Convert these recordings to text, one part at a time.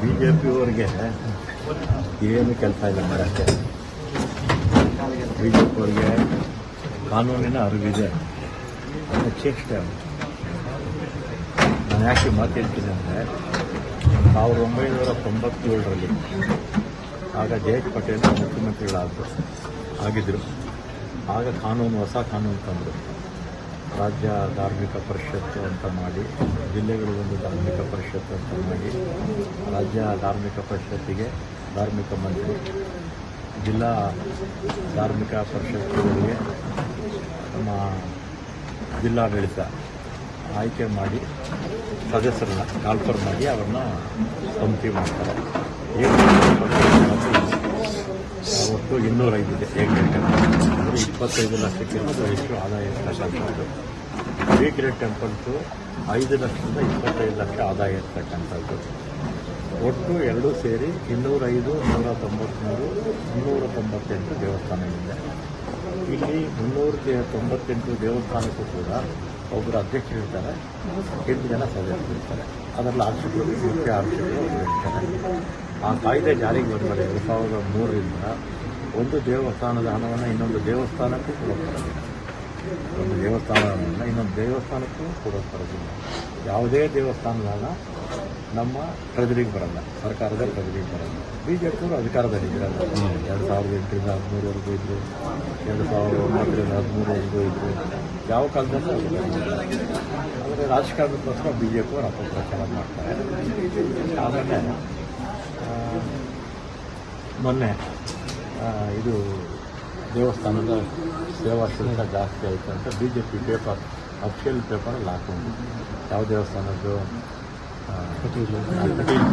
ಬಿಜೆಪಿಯವರಿಗೆ ಏನು ಕೆಲಸ ಇಲ್ಲ ಮಾಡೋಕ್ಕೆ. ಬಿಜೆಪಿಯವರಿಗೆ ಕಾನೂನಿನ ಅರಿವಿದೆ, ಚೇಷ್ಟೆ. ನಾನು ಯಾಕೆ ಮಾತಾಡ್ತೀನಿ ಅಂದರೆ 1997ರಲ್ಲಿ ಆಗ ಜಯೇಶ್ ಪಟೇಲ್ ಮುಖ್ಯಮಂತ್ರಿಗಳಾಗಿದ್ದರು. ಆಗ ಹೊಸ ಕಾನೂನು ತಂದರು. ರಾಜ್ಯ ಧಾರ್ಮಿಕ ಪರಿಷತ್ತು ಅಂತ ಮಾಡಿ, ಜಿಲ್ಲೆಗಳಿಗೊಂದು ಧಾರ್ಮಿಕ ಪರಿಷತ್ತು ಅಂತ ಮಾಡಿ, ರಾಜ್ಯ ಧಾರ್ಮಿಕ ಪರಿಷತ್ತಿಗೆ ಧಾರ್ಮಿಕ ಮಂತ್ರಿ, ಜಿಲ್ಲಾ ಧಾರ್ಮಿಕ ಪರಿಷತ್ತುಗಳಿಗೆ ನಮ್ಮ ಜಿಲ್ಲಾಡಳಿತ ಆಯ್ಕೆ ಮಾಡಿ ಸದಸ್ಯರನ್ನ ಕಾಲ್ಫರ್ ಮಾಡಿ ಅವ್ರನ್ನ ಸಮಿತಿ ಮಾಡ್ತಾರೆ. ಒಟ್ಟು 205 ಇದೆ. ಅಂದರೆ 25 ಲಕ್ಷಕ್ಕಿಂತ ಹೆಚ್ಚು ಆದಾಯ ಇರ್ತಕ್ಕಂಥದ್ದು. ಬಿ ಗ್ರೇಡ್ ಟೆಂಪಲ್ಸು 5 ಲಕ್ಷದಿಂದ 25 ಲಕ್ಷ ಆದಾಯ ಇರ್ತಕ್ಕಂಥದ್ದು. ಒಟ್ಟು ಎರಡೂ ಸೇರಿ 205, 193, 398 ದೇವಸ್ಥಾನಗಳಿದೆ. ಇಲ್ಲಿ 398 ದೇವಸ್ಥಾನಕ್ಕೂ ಕೂಡ ಒಬ್ಬರು ಅಧ್ಯಕ್ಷರಿರ್ತಾರೆ, 8 ಜನ ಸದಸ್ಯರಿರ್ತಾರೆ. ಅದರಲ್ಲಿ ಆರ್ಷಿಕರು, ಮುಖ್ಯ ಆರ್ಷಿಕರು ಇರ್ತಾರೆ. ಆ ಕಾಯ್ದೆ ಜಾರಿಗೆ ಬಂದರೆ 2003ರಿಂದ ಒಂದು ದೇವಸ್ಥಾನದ ಹಣವನ್ನು ಇನ್ನೊಂದು ದೇವಸ್ಥಾನಕ್ಕೂ ಕೊಡೋಕ್ಕಾಗಿಲ್ಲ. ಒಂದು ದೇವಸ್ಥಾನವನ್ನು ಇನ್ನೊಂದು ದೇವಸ್ಥಾನಕ್ಕೂ ಕೊಡೋಕ್ಕಾಗಿಲ್ಲ. ಯಾವುದೇ ದೇವಸ್ಥಾನದ ಹಣ ನಮ್ಮ ಟ್ರೆಜರಿಗೆ ಬರಲ್ಲ, ಸರ್ಕಾರದ ಟ್ರೆಜರಿಗೆ ಬರಲ್ಲ. ಬಿಜೆಪಿಯವರು ಅಧಿಕಾರದಲ್ಲಿದ್ದರಲ್ಲ. 2008ರಿಂದ 2013ವರೆಗೂ ಇದ್ದರು, 2009ರಿಂದ 2013ವರೆಗೂ ಇದ್ದರು. ಯಾವ ಕಾಲದಲ್ಲೂ ಆದರೆ ರಾಜಕಾರಣಕ್ಕೋಸ್ಕರ ಬಿಜೆಪಿಯವರು ಅಪಪ್ರಚಾರ ಮಾಡ್ತಾರೆ. ಆಮೇಲೆ ಮೊನ್ನೆ ಇದು ದೇವಸ್ಥಾನದ ಸೇವಾ ಶುಲ್ಕ ಜಾಸ್ತಿ ಆಯಿತು ಅಂತ ಬಿಜೆಪಿ ಪೇಪರ್, ಅಫಿಷಿಯಲ್ ಪೇಪರಲ್ಲಿ ಹಾಕೊಂಡು, ಯಾವ ದೇವಸ್ಥಾನದ್ದು? ಕಟೀಲ್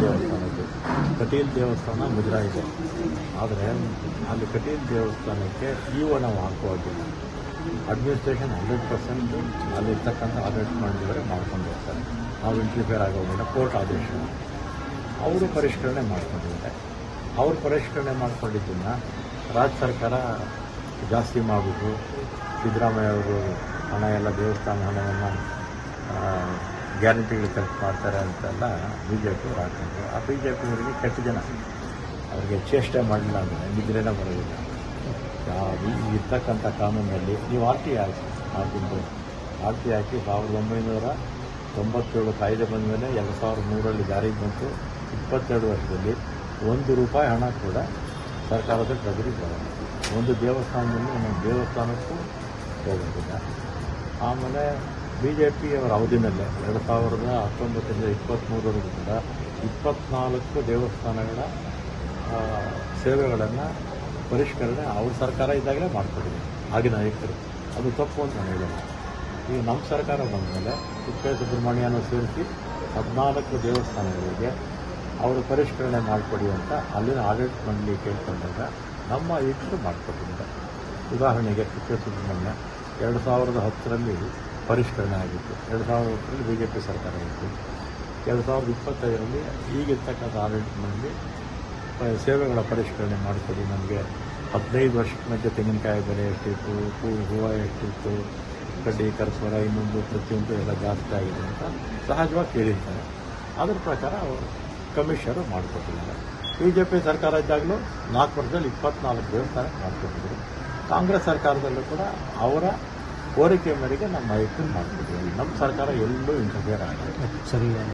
ದೇವಸ್ಥಾನದ್ದು. ಕಟೀಲ್ ದೇವಸ್ಥಾನ ಮುಜರಾ ಇದೆ. ಆದರೆ ಅಲ್ಲಿ ಕಟೀಲ್ ದೇವಸ್ಥಾನಕ್ಕೆ ನಾವು ಹಾಕುವಾಗಿಲ್ಲ. ಅಡ್ಮಿನಿಸ್ಟ್ರೇಷನ್ 100% ಅಲ್ಲಿರ್ತಕ್ಕಂಥ ಆಡಳಿತ ಮಾಡಿದವರೇ ಮಾಡ್ಕೊಂಡು ಹೋಗ್ತಾರೆ. ನಾವು ಇಂಟರ್ಫಿಯರ್ ಆಗೋದಿಲ್ಲ. ಕೋರ್ಟ್ ಆದೇಶ ಅವರು ಪರಿಷ್ಕರಣೆ ಮಾಡ್ಕೊಂಡಿದ್ದಾರೆ. ಅವ್ರು ಪರಿಷ್ಕರಣೆ ಮಾಡ್ಕೊಂಡಿದ್ದನ್ನು ರಾಜ್ಯ ಸರ್ಕಾರ ಜಾಸ್ತಿ ಮಾಡಿಬಿಟ್ಟು ಸಿದ್ದರಾಮಯ್ಯ ಅವರು ಹಣ ಎಲ್ಲ ದೇವಸ್ಥಾನ ಹಣವನ್ನು ಗ್ಯಾರಂಟಿಗಳು ಖರ್ಚು ಮಾಡ್ತಾರೆ ಅಂತೆಲ್ಲ ಬಿಜೆಪಿಯವರು ಹಾಕಿದ್ರು. ಆ ಬಿಜೆಪಿಯವರಿಗೆ ಕೆಟ್ಟ ಜನ, ಅವ್ರಿಗೆ ಚೇಷ್ಟೆ ಮಾಡಲಿಲ್ಲ ಅಂದರೆ ನಿದ್ರೆನೇ ಬರೋದಿಲ್ಲ. ಇರ್ತಕ್ಕಂಥ ಕಾನೂನಲ್ಲಿ ನೀವು RT ಹಾಕಿ, RT ಹಾಕಿ 1997 ಕಾಯ್ದೆ ಬಂದ ಮೇಲೆ 2003ರಲ್ಲಿ ಜಾರಿಗೆ ಬಂತು. 22 ವರ್ಷದಲ್ಲಿ ₹1 ಹಣ ಕೂಡ ಸರ್ಕಾರದ ಟ್ರೆಜರಿಗೆ ಬರೋಲ್ಲ. ಒಂದು ದೇವಸ್ಥಾನದಲ್ಲಿ ಇನ್ನೊಂದು ದೇವಸ್ಥಾನಕ್ಕೂ ಹೋಗೋದಿಲ್ಲ. ಆಮೇಲೆ ಬಿಜೆಪಿಯವರ ಅವಧಿನಲ್ಲೇ 2019ರಿಂದ 23ವರೆಗೂ ಕೂಡ 24 ದೇವಸ್ಥಾನಗಳ ಸೇವೆಗಳನ್ನು ಪರಿಷ್ಕರಣೆ ಅವ್ರ ಸರ್ಕಾರ ಇದ್ದಾಗಲೇ ಮಾಡಿಕೊಟ್ಟಿದೆ ಆಗಿನ ನಾಯಕರು. ಅದು ತಪ್ಪು ಅಂತ ನಾನು ಹೇಳೋಣ. ಈಗ ನಮ್ಮ ಸರ್ಕಾರ ಬಂದ ಮೇಲೆ ಕುಕ್ಕೆ ಸುಬ್ರಹ್ಮಣ್ಯನೂ ಸೇರಿಸಿ 14 ದೇವಸ್ಥಾನಗಳಿಗೆ ಅವರು ಪರಿಷ್ಕರಣೆ ಮಾಡಿಕೊಡಿ ಅಂತ ಅಲ್ಲಿನ ಆಡಳಿತ ಮಂಡಳಿ ಕೇಳ್ಕೊಂಡಾಗ ನಮ್ಮ ಆಯುಕ್ತರು ಮಾಡಿಕೊಟ್ಟಿದ್ದಾರೆ. ಉದಾಹರಣೆಗೆ ಕುಕ್ಕೆ ಸುಬ್ರಹ್ಮಣ್ಯ 2010ರಲ್ಲಿ ಪರಿಷ್ಕರಣೆ ಆಗಿತ್ತು. 2010ರಲ್ಲಿ ಬಿಜೆಪಿ ಸರ್ಕಾರ ಇತ್ತು. 2025ರಲ್ಲಿ ಈಗಿರ್ತಕ್ಕಂಥ ಆಡಳಿತ ಮಂಡಳಿ ಸೇವೆಗಳ ಪರಿಷ್ಕರಣೆ ಮಾಡಿಕೊಡಿ, ನಮಗೆ 15 ವರ್ಷದ ಮಧ್ಯೆ ತೆಂಗಿನಕಾಯಿ ಬೆಲೆ ಎಷ್ಟಿತ್ತು, ಹೂವು ಎಷ್ಟಿತ್ತು, ಕಡ್ಡಿ ಕರ್ಪೂರ ಇನ್ನೊಂದು ಪ್ರತಿಯೊಂದು ಎಲ್ಲ ಜಾಸ್ತಿ ಆಗಿದೆ ಅಂತ ಸಹಜವಾಗಿ ಕೇಳಿರ್ತಾರೆ. ಅದರ ಪ್ರಕಾರ ಅವರು ಕಮಿಷನರು ಮಾಡಿಕೊಟ್ಟಿದ್ದಾರೆ. ಬಿಜೆಪಿ ಸರ್ಕಾರ ಇದ್ದಾಗಲೂ 4 ವರ್ಷದಲ್ಲಿ 24 ದೇವಸ್ಥಾನ ಮಾಡಿಕೊಟ್ಟಿದ್ರು. ಕಾಂಗ್ರೆಸ್ ಸರ್ಕಾರದಲ್ಲೂ ಕೂಡ ಅವರ ಕೋರಿಕೆ ಮೇರೆಗೆ ನಮ್ಮ ಆಯುಕ್ತರು ಮಾಡಿಕೊಟ್ಟಿದ್ದಾರೆ. ನಮ್ಮ ಸರ್ಕಾರ ಎಲ್ಲೂ ಇಂಟರ್ಫಿಯರ್ ಆಗಿಲ್ಲ. ಸರಿ.